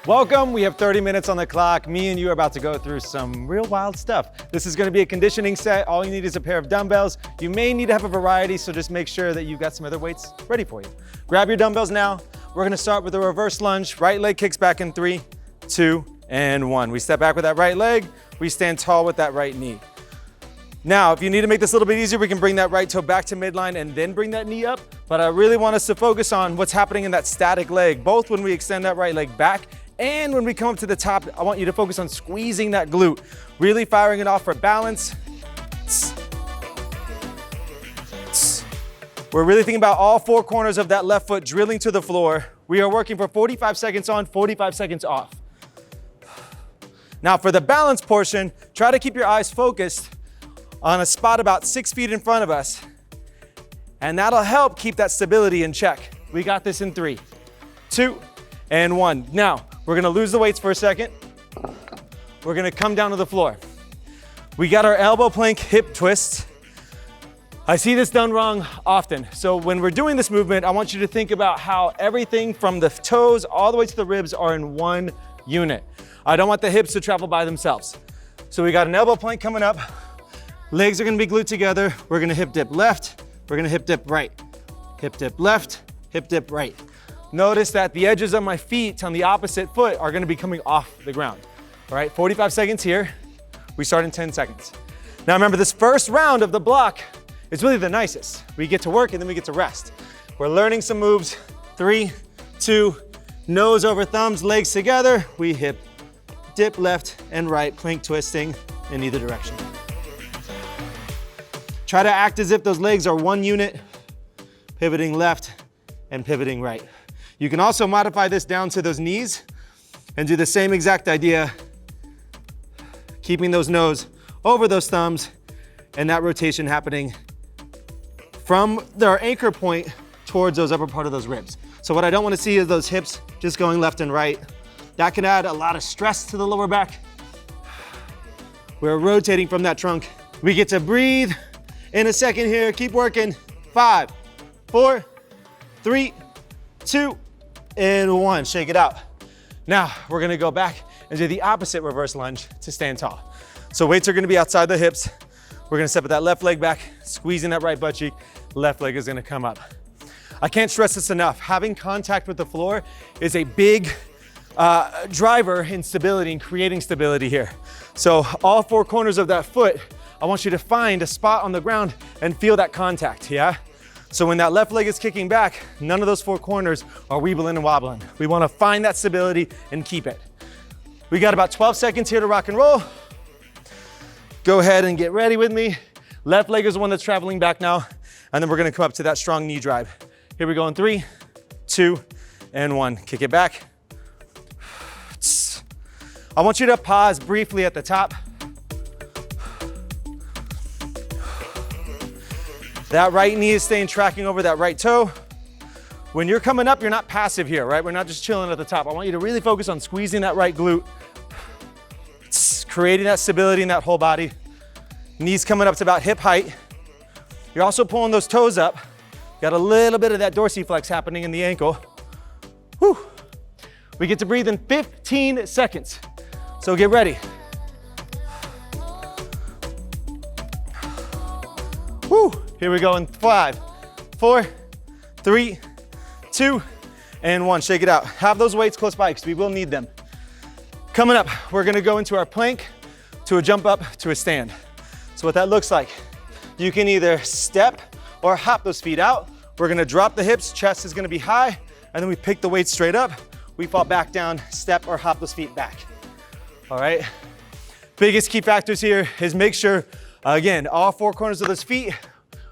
Welcome, we have 30 minutes on the clock. Me and you are about to go through some real wild stuff. This is gonna be a conditioning set. All you need is a pair of dumbbells. You may need to have a variety, so just make sure that you've got some other weights ready for you. Grab your dumbbells now. We're gonna start with a reverse lunge. Right leg kicks back in 3, 2, and 1. We step back with that right leg. We stand tall with that right knee. Now, if you need to make this a little bit easier, we can bring that right toe back to midline and then bring that knee up. But I really want us to focus on what's happening in that static leg, both when we extend that right leg back and when we come up to the top. I want you to focus on squeezing that glute, really firing it off for balance. We're really thinking about all 4 corners of that left foot drilling to the floor. We are working for 45 seconds on, 45 seconds off. Now for the balance portion, try to keep your eyes focused on a spot about 6 feet in front of us. And that'll help keep that stability in check. We got this in 3, 2, and 1. Now, we're gonna lose the weights for a second. We're gonna come down to the floor. We got our elbow plank hip twist. I see this done wrong often. So when we're doing this movement, I want you to think about how everything from the toes all the way to the ribs are in one unit. I don't want the hips to travel by themselves. So we got an elbow plank coming up. Legs are gonna be glued together. We're gonna hip dip left. We're gonna hip dip right. Hip dip left, hip dip right. Notice that the edges of my feet on the opposite foot are gonna be coming off the ground. All right, 45 seconds here. We start in 10 seconds. Now remember, this first round of the block is really the nicest. We get to work and then we get to rest. We're learning some moves. 3, 2, nose over thumbs, legs together. We hip dip left and right, plank twisting in either direction. Try to act as if those legs are one unit, pivoting left and pivoting right. You can also modify this down to those knees and do the same exact idea, keeping those nose over those thumbs and that rotation happening from their anchor point towards those upper part of those ribs. So what I don't want to see is those hips just going left and right. That can add a lot of stress to the lower back. We're rotating from that trunk. We get to breathe in a second here. Keep working. 5, 4, 3, 2, and 1. Shake it out. Now we're gonna go back and do the opposite reverse lunge to stand tall. So weights are gonna be outside the hips. We're gonna step with that left leg back, squeezing that right butt cheek. Left leg is gonna come up. I can't stress this enough. Having contact with the floor is a big driver in stability and creating stability here. So all 4 corners of that foot, I want you to find a spot on the ground and feel that contact, yeah? So when that left leg is kicking back, none of those 4 corners are weebling and wobbling. We wanna find that stability and keep it. We got about 12 seconds here to rock and roll. Go ahead and get ready with me. Left leg is the one that's traveling back now, and then we're gonna come up to that strong knee drive. Here we go in 3, 2, and 1. Kick it back. I want you to pause briefly at the top. That right knee is staying tracking over that right toe. When you're coming up, you're not passive here, right? We're not just chilling at the top. I want you to really focus on squeezing that right glute, creating that stability in that whole body. Knees coming up to about hip height. You're also pulling those toes up. Got a little bit of that dorsiflex happening in the ankle. Whew. We get to breathe in 15 seconds. So get ready. Whew. Here we go in 5, 4, 3, 2, and 1. Shake it out. Have those weights close by because we will need them. Coming up, we're gonna go into our plank to a jump up to a stand. So what that looks like, you can either step or hop those feet out. We're gonna drop the hips, chest is gonna be high, and then we pick the weight straight up. We fall back down, step or hop those feet back. All right? Biggest key factors here is make sure, again, all 4 corners of those feet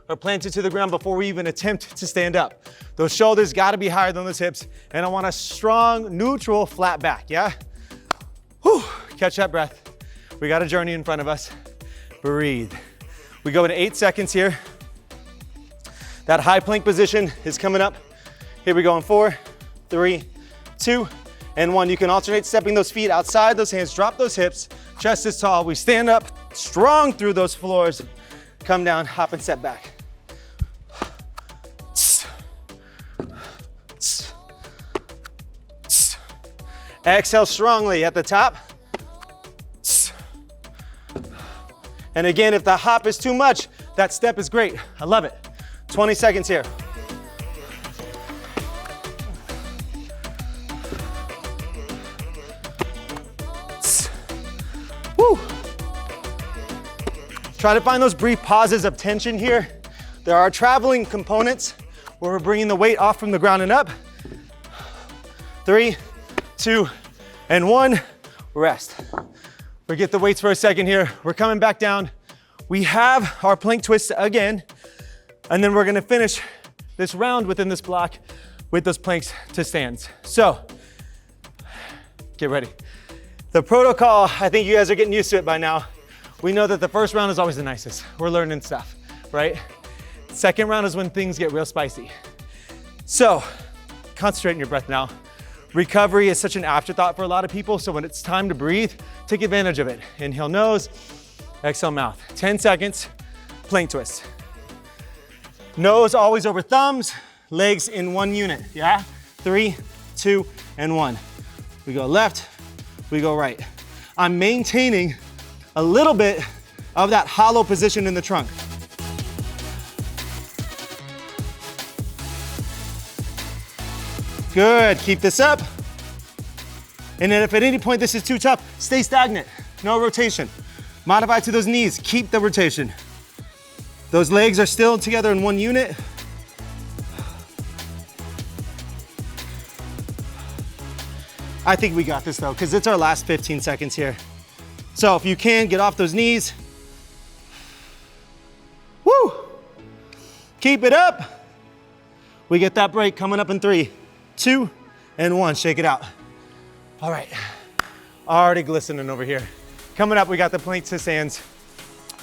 are planted to the ground before we even attempt to stand up. Those shoulders gotta be higher than those hips, and I want a strong, neutral, flat back, yeah? Whew, catch that breath. We got a journey in front of us. Breathe. We go into 8 seconds here. That high plank position is coming up. Here we go in 4, 3, 2, and 1. You can alternate stepping those feet outside those hands, drop those hips, chest is tall. We stand up strong through those floors, come down, hop and step back. Exhale strongly at the top. And again, if the hop is too much, that step is great. I love it. 20 seconds here. Woo. Try to find those brief pauses of tension here. There are traveling components where we're bringing the weight off from the ground and up. 3, 2, and 1, rest. Forget the weights for a second here. We're coming back down. We have our plank twist again, and then we're gonna finish this round within this block with those planks to stands. So, get ready. The protocol, I think you guys are getting used to it by now. We know that the first round is always the nicest. We're learning stuff, right? Second round is when things get real spicy. So, concentrate on your breath now. Recovery is such an afterthought for a lot of people, so when it's time to breathe, take advantage of it. Inhale nose, exhale mouth. 10 seconds, plank twist. Nose always over thumbs, legs in one unit, yeah? 3, 2, and 1. We go left, we go right. I'm maintaining a little bit of that hollow position in the trunk. Good, keep this up. And then if at any point this is too tough, stay stagnant, no rotation. Modify to those knees, keep the rotation. Those legs are still together in one unit. I think we got this though, because it's our last 15 seconds here. So if you can, get off those knees. Woo! Keep it up. We get that break coming up in 3, 2, and 1. Shake it out. All right, already glistening over here. Coming up, we got the plank to stands.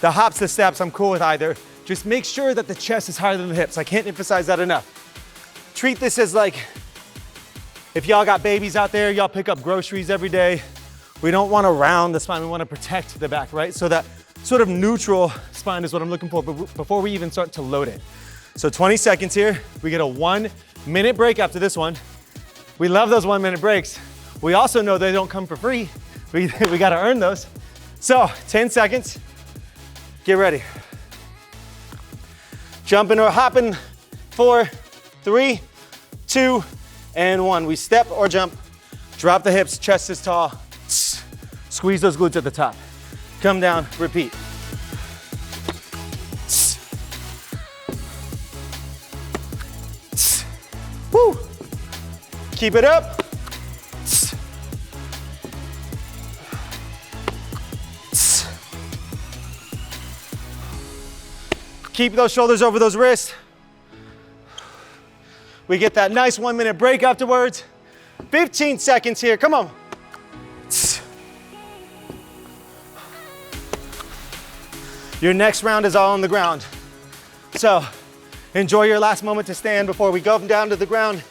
The hops, the steps, I'm cool with either. Just make sure that the chest is higher than the hips. I can't emphasize that enough. Treat this as like, if y'all got babies out there, y'all pick up groceries every day. We don't want to round the spine, we want to protect the back, right? So that sort of neutral spine is what I'm looking for before we even start to load it. So 20 seconds here. We get a 1-minute break after this one. We love those 1-minute breaks. We also know they don't come for free. We got to earn those. So 10 seconds. Get ready. Jumping or hopping. 4, 3, 2, and 1. We step or jump. Drop the hips, chest is tall. Squeeze those glutes at the top. Come down, repeat. Woo! Keep it up. Keep those shoulders over those wrists. We get that nice 1-minute break afterwards. 15 seconds here, come on. Your next round is all on the ground. So enjoy your last moment to stand before we go down to the ground.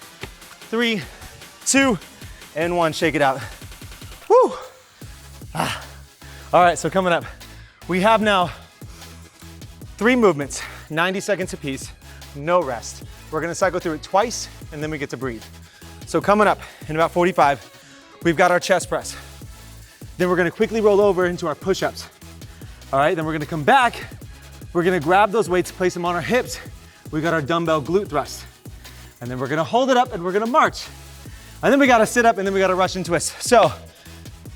3, 2, and 1, shake it out. Woo! Ah. All right, so coming up, we have now 3 movements, 90 seconds apiece, no rest. We're gonna cycle through it twice and then we get to breathe. So coming up in about 45, we've got our chest press. Then we're gonna quickly roll over into our push-ups. All right, then we're gonna come back. We're gonna grab those weights, place them on our hips. We got our dumbbell glute thrust. And then we're gonna hold it up and we're gonna march. And then we gotta sit up and then we gotta rush and twist. So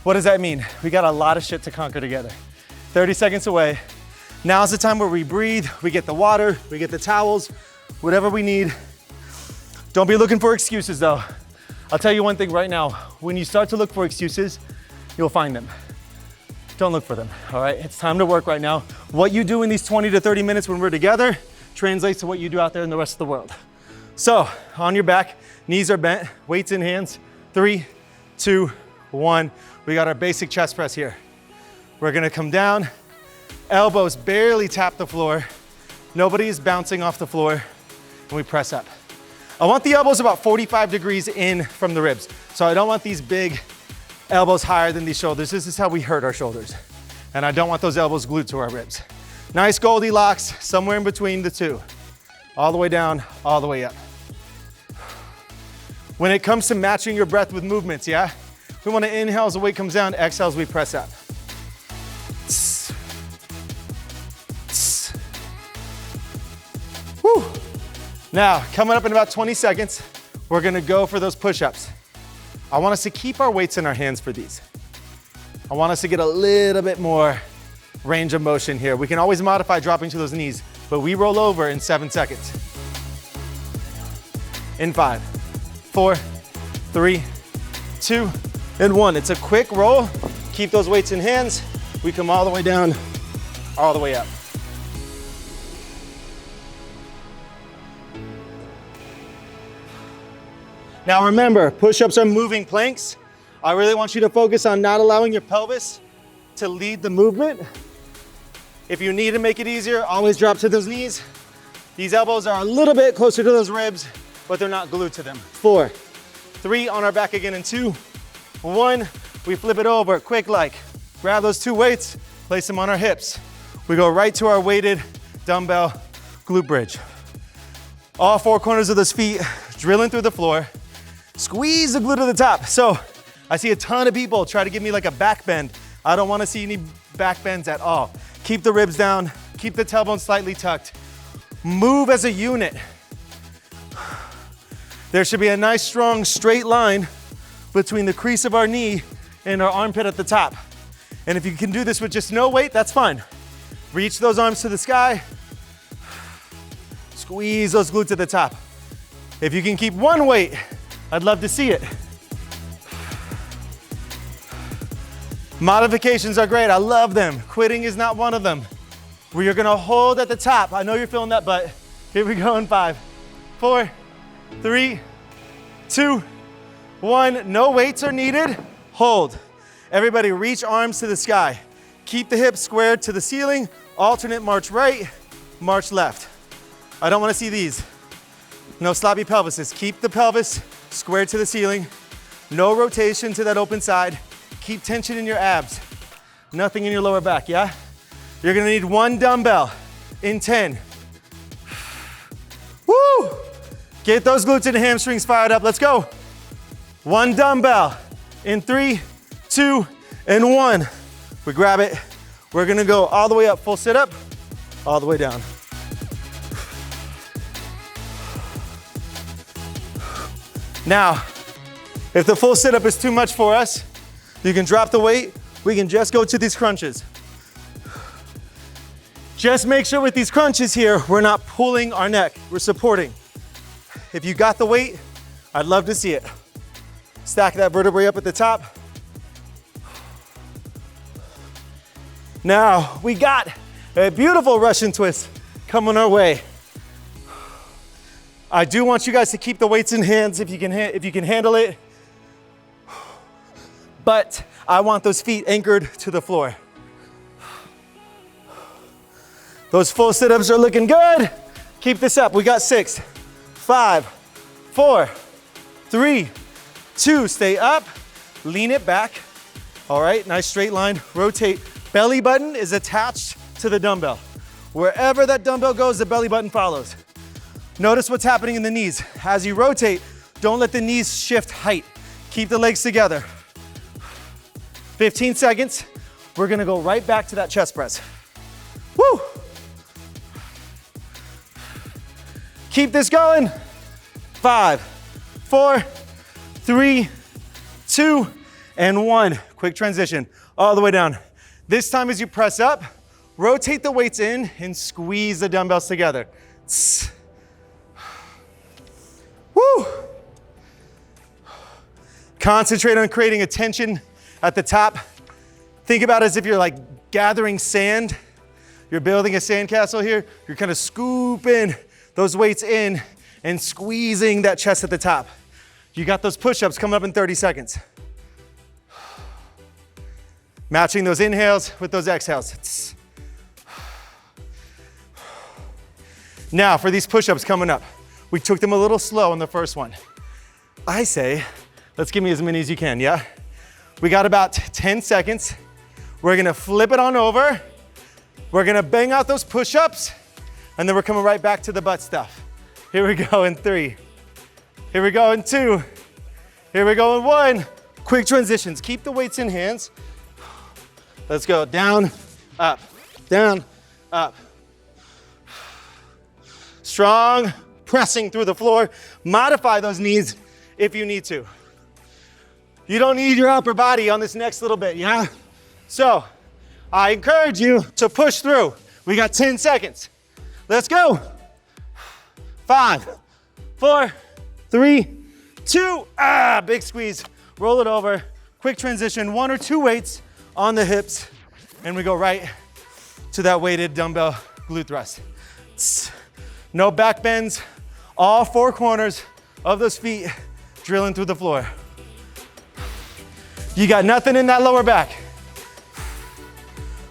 what does that mean? We got a lot of shit to conquer together. 30 seconds away. Now's the time where we breathe, we get the water, we get the towels, whatever we need. Don't be looking for excuses though. I'll tell you one thing right now, when you start to look for excuses, you'll find them. Don't look for them, all right? It's time to work right now. What you do in these 20 to 30 minutes when we're together translates to what you do out there in the rest of the world. So, on your back, knees are bent, weights in hands. 3, 2, 1. We got our basic chest press here. We're gonna come down, elbows barely tap the floor. Nobody is bouncing off the floor, and we press up. I want the elbows about 45 degrees in from the ribs. So I don't want these big elbows higher than these shoulders. This is how we hurt our shoulders. And I don't want those elbows glued to our ribs. Nice Goldilocks, somewhere in between the two. All the way down, all the way up. When it comes to matching your breath with movements, yeah? We want to inhale as the weight comes down, exhale as we press up. Woo. Now, coming up in about 20 seconds, we're gonna go for those push-ups. I want us to keep our weights in our hands for these. I want us to get a little bit more range of motion here. We can always modify dropping to those knees, but we roll over in 7 seconds. In 5, 4, 3, 2, and 1. It's a quick roll. Keep those weights in hands. We come all the way down, all the way up. Now remember, push-ups are moving planks. I really want you to focus on not allowing your pelvis to lead the movement. If you need to make it easier, always drop to those knees. These elbows are a little bit closer to those ribs, but they're not glued to them. 4, 3, on our back again in 2, 1. We flip it over, quick like. Grab those 2 weights, place them on our hips. We go right to our weighted dumbbell glute bridge. All 4 corners of those feet drilling through the floor. Squeeze the glute to the top. So I see a ton of people try to give me like a back bend. I don't want to see any back bends at all. Keep the ribs down, keep the tailbone slightly tucked. Move as a unit. There should be a nice strong straight line between the crease of our knee and our armpit at the top. And if you can do this with just no weight, that's fine. Reach those arms to the sky. Squeeze those glutes to the top. If you can keep 1 weight, I'd love to see it. Modifications are great, I love them. Quitting is not one of them. Where you're gonna hold at the top. I know you're feeling that, but here we go in 5, 4, 3, 2, 1. No weights are needed. Hold. Everybody reach arms to the sky. Keep the hips squared to the ceiling. Alternate march right, march left. I don't wanna see these. No sloppy pelvises. Keep the pelvis squared to the ceiling. No rotation to that open side. Keep tension in your abs. Nothing in your lower back, yeah? You're gonna need 1 dumbbell in 10. Woo! Get those glutes and hamstrings fired up. Let's go. 1 dumbbell in 3, 2, and 1. We grab it. We're gonna go all the way up, full sit up, all the way down. Now, if the full sit up is too much for us, you can drop the weight. We can just go to these crunches. Just make sure with these crunches here, we're not pulling our neck, we're supporting. If you got the weight, I'd love to see it. Stack that vertebrae up at the top. Now, we got a beautiful Russian twist coming our way. I do want you guys to keep the weights in hands if you can handle it. But I want those feet anchored to the floor. Those full sit-ups are looking good. Keep this up. We got 6, 5, 4, 3, 2. Stay up. Lean it back. All right, nice straight line. Rotate. Belly button is attached to the dumbbell. Wherever that dumbbell goes, the belly button follows. Notice what's happening in the knees. As you rotate, don't let the knees shift height. Keep the legs together. 15 seconds. We're gonna go right back to that chest press. Woo! Keep this going. 5, 4, 3, 2, and 1. Quick transition, all the way down. This time as you press up, rotate the weights in and squeeze the dumbbells together. Woo! Concentrate on creating a tension at the top. Think about it as if you're like gathering sand. You're building a sandcastle here. You're kind of scooping those weights in and squeezing that chest at the top. You got those push-ups coming up in 30 seconds. Matching those inhales with those exhales. Now for these push-ups coming up, we took them a little slow on the first one. I say, let's give me as many as you can, yeah? We got about 10 seconds. We're gonna flip it on over. We're gonna bang out those push-ups, and then we're coming right back to the butt stuff. Here we go in 3. Here we go in 2. Here we go in 1. Quick transitions. Keep the weights in hands. Let's go. Down, up, down, up. Strong pressing through the floor. Modify those knees if you need to. You don't need your upper body on this next little bit, yeah? So I encourage you to push through. We got 10 seconds. Let's go. 5, 4, 3, 2, big squeeze. Roll it over. Quick transition, 1 or 2 weights on the hips, and we go right to that weighted dumbbell glute thrust. No back bends, all 4 corners of those feet drilling through the floor. You got nothing in that lower back.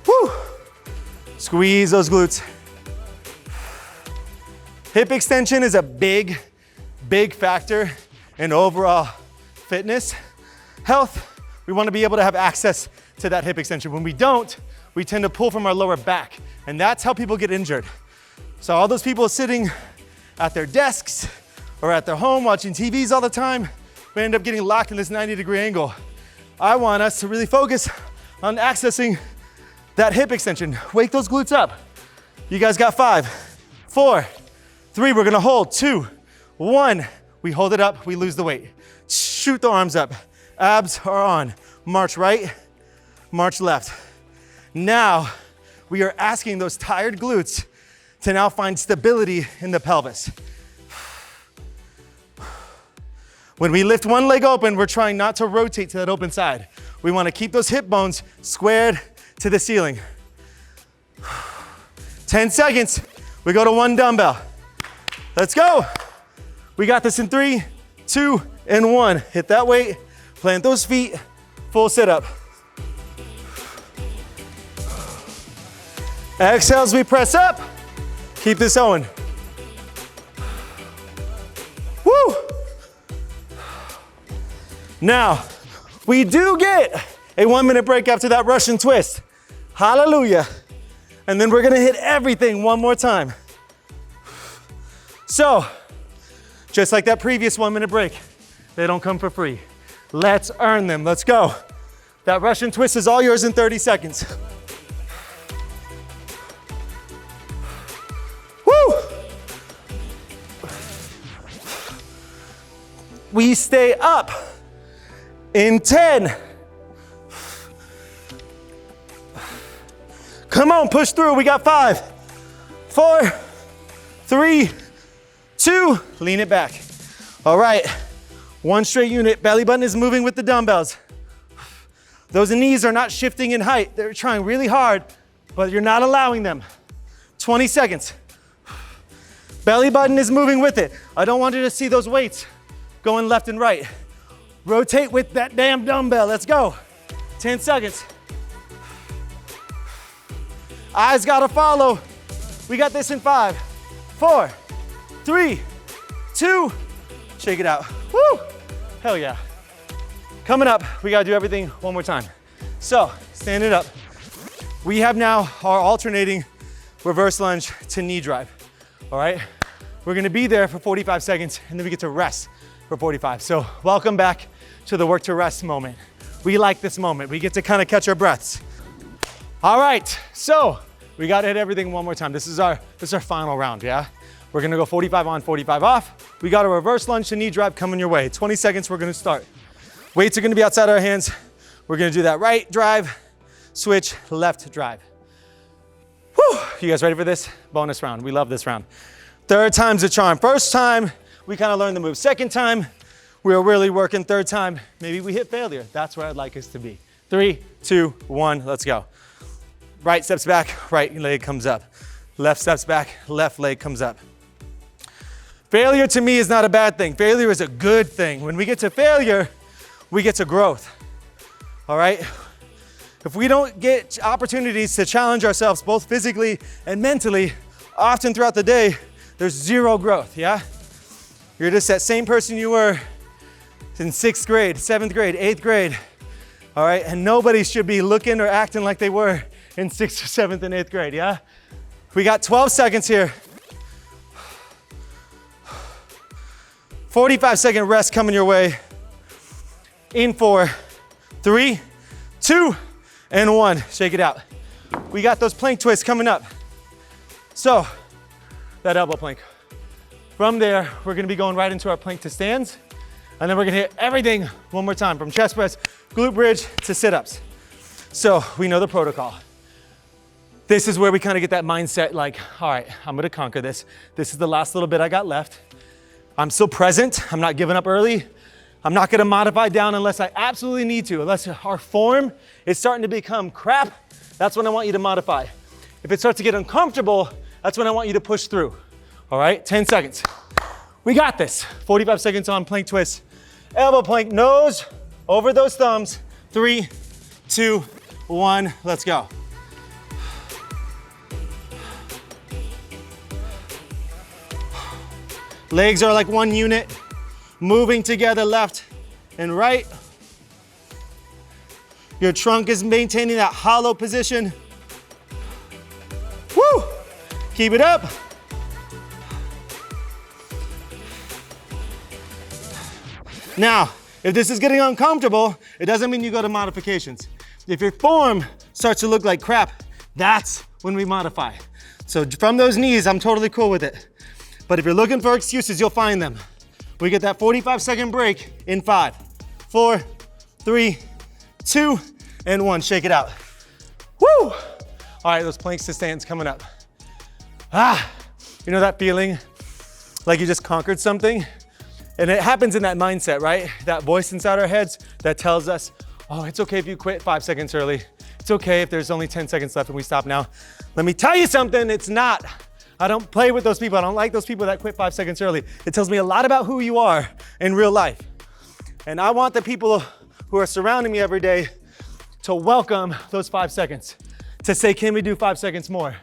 Woo! Squeeze those glutes. Hip extension is a big, big factor in overall fitness, health. We want to be able to have access to that hip extension. When we don't, we tend to pull from our lower back, and that's how people get injured. So all those people sitting at their desks or at their home watching TVs all the time, we end up getting locked in this 90-degree angle. I want us to really focus on accessing that hip extension. Wake those glutes up. You guys got 5, 4, 3, we're gonna hold, 2, 1. We hold it up, we lose the weight. Shoot the arms up. Abs are on. March right, march left. Now, we are asking those tired glutes to now find stability in the pelvis. When we lift one leg open, we're trying not to rotate to that open side. We want to keep those hip bones squared to the ceiling. 10 seconds, we go to 1 dumbbell. Let's go. We got this in 3, 2, and 1. Hit that weight, plant those feet, full sit up. Exhale as we press up. Keep this going. Woo! Now, we do get a 1-minute break after that Russian twist. Hallelujah. And then we're gonna hit everything one more time. So, just like that previous 1-minute break, they don't come for free. Let's earn them, let's go. That Russian twist is all yours in 30 seconds. Woo! We stay up in 10. Come on, push through. We got 5, 4, 3, 2. Lean it back. All right, 1 straight unit. Belly button is moving with the dumbbells. Those knees are not shifting in height. They're trying really hard, but you're not allowing them. 20 seconds. Belly button is moving with it. I don't want you to see those weights going left and right. Rotate with that damn dumbbell. Let's go. 10 seconds. Eyes gotta follow. We got this in 5, 4, 3, 2. Shake it out. Woo! Hell yeah. Coming up, we gotta do everything one more time. So, stand it up. We have now our alternating reverse lunge to knee drive. All right? We're gonna be there for 45 seconds and then we get to rest for 45. So, welcome back to the work to rest moment. We like this moment. We get to kind of catch our breaths. All right, so we gotta hit everything one more time. This is our final round, yeah? We're gonna go 45 on, 45 off. We got a reverse lunge to knee drive coming your way. 20 seconds, we're gonna start. Weights are gonna be outside our hands. We're gonna do that right drive, switch, left drive. Whew, you guys ready for this? Bonus round, we love this round. 3rd time's a charm. 1st time, we kind of learned the move. 2nd time, we were really working. 3rd time, maybe we hit failure. That's where I'd like us to be. 3, 2, 1, let's go. Right steps back, right leg comes up. Left steps back, left leg comes up. Failure to me is not a bad thing. Failure is a good thing. When we get to failure, we get to growth, all right? If we don't get opportunities to challenge ourselves both physically and mentally, often throughout the day, there's 0 growth, yeah? You're just that same person you were in 6th grade, 7th grade, 8th grade, all right? And nobody should be looking or acting like they were in 6th, 7th, and 8th grade, yeah? We got 12 seconds here. 45-second rest coming your way. In 4, 3, 2, and 1. Shake it out. We got those plank twists coming up. So, that elbow plank. From there, we're gonna be going right into our plank to stands, and then we're gonna hit everything one more time, from chest press, glute bridge, to sit-ups. So, we know the protocol. This is where we kind of get that mindset like, all right, I'm gonna conquer this. This is the last little bit I got left. I'm still present, I'm not giving up early. I'm not gonna modify down unless I absolutely need to, unless our form is starting to become crap, that's when I want you to modify. If it starts to get uncomfortable, that's when I want you to push through. All right, 10 seconds. We got this. 45 seconds on plank twist. Elbow plank, nose over those thumbs. 3, 2, 1, let's go. Legs are like one unit, moving together left and right. Your trunk is maintaining that hollow position. Woo! Keep it up. Now, if this is getting uncomfortable, it doesn't mean you go to modifications. If your form starts to look like crap, that's when we modify. So from those knees, I'm totally cool with it. But if you're looking for excuses, you'll find them. We get that 45-second break in 5, 4, 3, 2, and 1. Shake it out. Woo! All right, those planks to stands coming up. You know that feeling like you just conquered something? And it happens in that mindset, right? That voice inside our heads that tells us, oh, it's okay if you quit 5 seconds early. It's okay if there's only 10 seconds left and we stop now. Let me tell you something, it's not. I don't play with those people. I don't like those people that quit 5 seconds early. It tells me a lot about who you are in real life. And I want the people who are surrounding me every day to welcome those 5 seconds, to say, can we do 5 seconds more?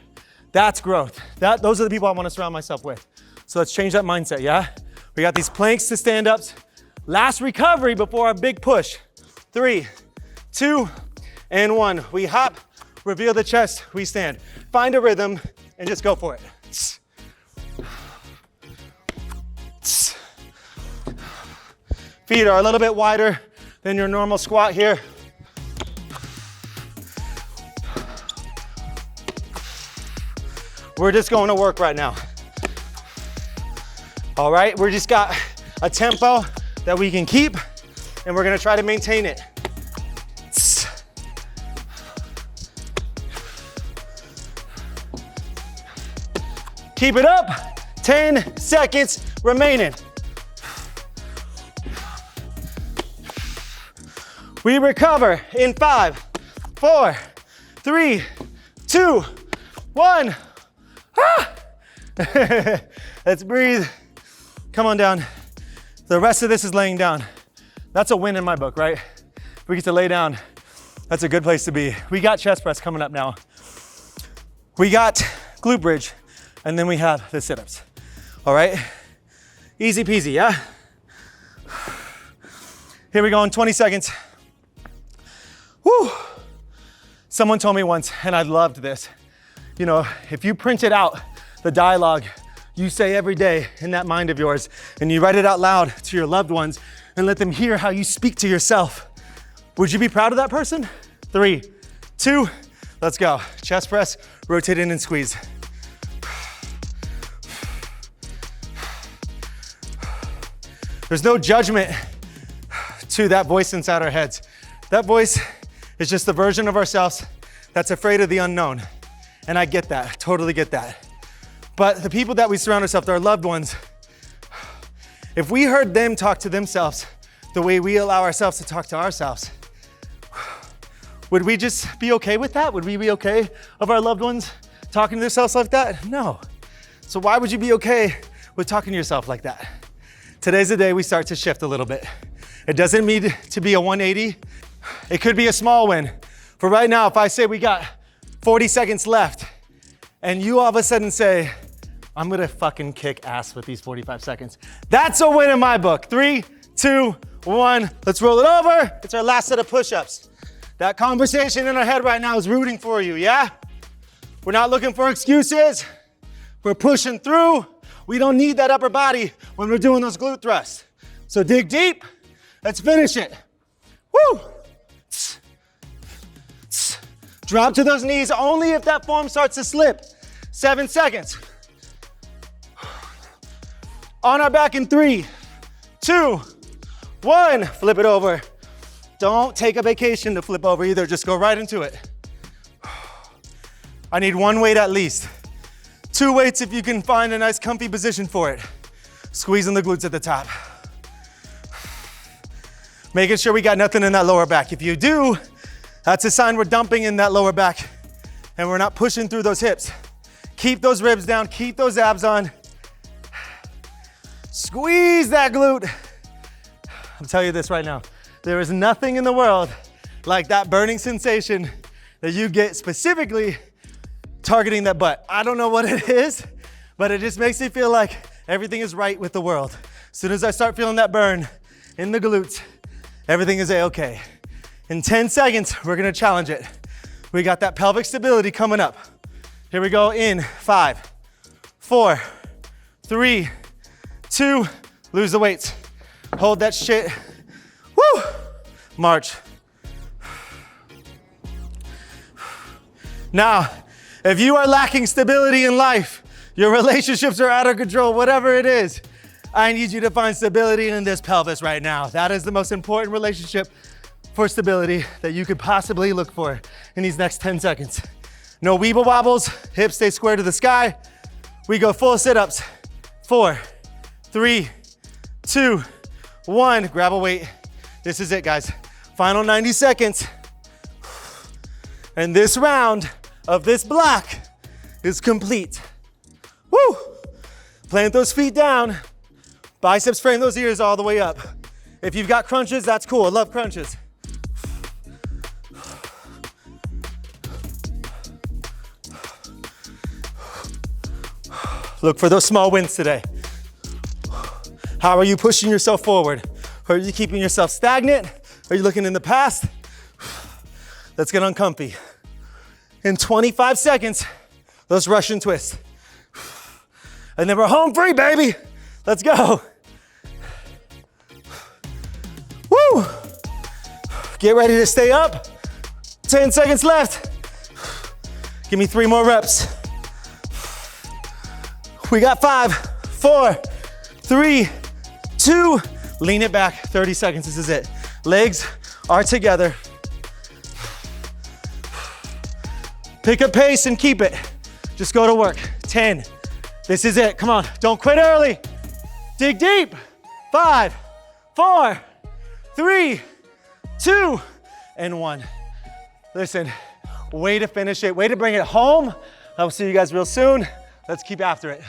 That's growth. Those are the people I want to surround myself with. So let's change that mindset, yeah? We got these planks to stand-ups. Last recovery before our big push. 3, 2, and 1. We hop, reveal the chest, we stand. Find a rhythm and just go for it. Feet are a little bit wider than your normal squat here. We're just going to work right now. All right, we just got a tempo that we can keep, and we're gonna try to maintain it. Keep it up, 10 seconds remaining. We recover in 5, 4, 3, 2, 1. Let's breathe. Come on down. The rest of this is laying down. That's a win in my book, right? We get to lay down. That's a good place to be. We got chest press coming up now. We got glute bridge, and then we have the sit-ups. All right? Easy peasy, yeah? Here we go in 20 seconds. Woo! Someone told me once, and I loved this, you know, if you printed out the dialogue you say every day in that mind of yours, and you write it out loud to your loved ones and let them hear how you speak to yourself, would you be proud of that person? 3, 2, let's go. Chest press, rotate in and squeeze. There's no judgment to that voice inside our heads. That voice is just the version of ourselves that's afraid of the unknown. And I get that, totally get that. But the people that we surround ourselves, our loved ones, if we heard them talk to themselves the way we allow ourselves to talk to ourselves, would we just be okay with that? Would we be okay of our loved ones talking to themselves like that? No. So why would you be okay with talking to yourself like that? Today's the day we start to shift a little bit. It doesn't need to be a 180. It could be a small win. For right now, if I say we got 40 seconds left, and you all of a sudden say, I'm gonna fucking kick ass with these 45 seconds. That's a win in my book. 3, 2, 1, let's roll it over. It's our last set of push-ups. That conversation in our head right now is rooting for you, yeah? We're not looking for excuses. We're pushing through. We don't need that upper body when we're doing those glute thrusts. So dig deep, let's finish it. Woo! Drop to those knees only if that form starts to slip. 7 seconds. On our back in 3, 2, 1. Flip it over. Don't take a vacation to flip over either. Just go right into it. I need 1 weight at least. 2 weights if you can find a nice comfy position for it. Squeezing the glutes at the top. Making sure we got nothing in that lower back. If you do, that's a sign we're dumping in that lower back and we're not pushing through those hips. Keep those ribs down, keep those abs on. Squeeze that glute. I'll tell you this right now. There is nothing in the world like that burning sensation that you get specifically targeting that butt. I don't know what it is, but it just makes me feel like everything is right with the world. As soon as I start feeling that burn in the glutes, everything is a-okay. In 10 seconds, we're gonna challenge it. We got that pelvic stability coming up. Here we go in 5, 4, 3, 2, lose the weights. Hold that shit. Woo! March. Now, if you are lacking stability in life, your relationships are out of control, whatever it is, I need you to find stability in this pelvis right now. That is the most important relationship for stability that you could possibly look for in these next 10 seconds. No weeble wobbles, hips stay square to the sky. We go full sit-ups. 4, 3, 2, 1. Grab a weight. This is it, guys. Final 90 seconds. And this round of this block is complete. Woo! Plant those feet down. Biceps frame those ears all the way up. If you've got crunches, that's cool. I love crunches. Look for those small wins today. How are you pushing yourself forward? Are you keeping yourself stagnant? Are you looking in the past? Let's get uncomfy. In 25 seconds, those Russian twists. And then we're home free, baby. Let's go. Woo! Get ready to stay up. 10 seconds left. Give me 3 more reps. We got 5, 4, 3, 2. Lean it back, 30 seconds, this is it. Legs are together. Pick a pace and keep it. Just go to work. 10. This is it, come on. Don't quit early. Dig deep. 5, 4, 3, 2, and 1. Listen, way to finish it, way to bring it home. I will see you guys real soon. Let's keep after it.